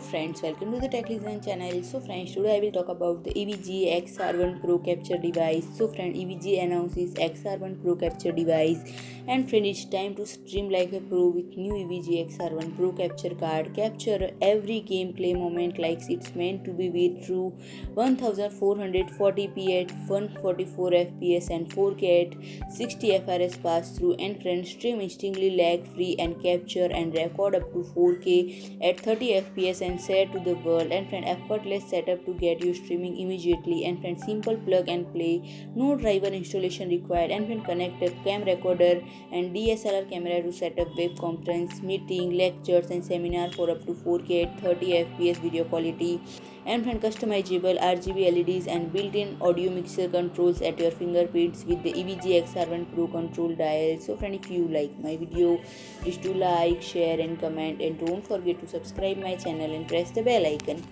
friends, welcome to the Tech Listen channel. So friends, today I will talk about the EVGA XR1 Pro capture device. So friend, EVGA announces XR1 Pro capture device, and friend, it's time to stream like a pro with new EVGA XR1 Pro capture card. Capture every gameplay moment like it's meant to be with true 1440p at 144 fps and 4K at 60 fps pass through. And friend, stream instantly lag free and capture and record up to 4K at 30 fps and share to the world. And friend, effortless setup to get you streaming immediately. And friend, simple plug and play, no driver installation required. And friend, connect a cam recorder and DSLR camera to set up web conference, meeting, lectures and seminar for up to 4K at 30 fps video quality. And friend, customizable RGB LEDs and built-in audio mixer controls at your fingerprints with the EVGA XR1 Pro control dial. So friend, if you like my video, please do like, share and comment, and don't forget to subscribe my channel and press the bell icon.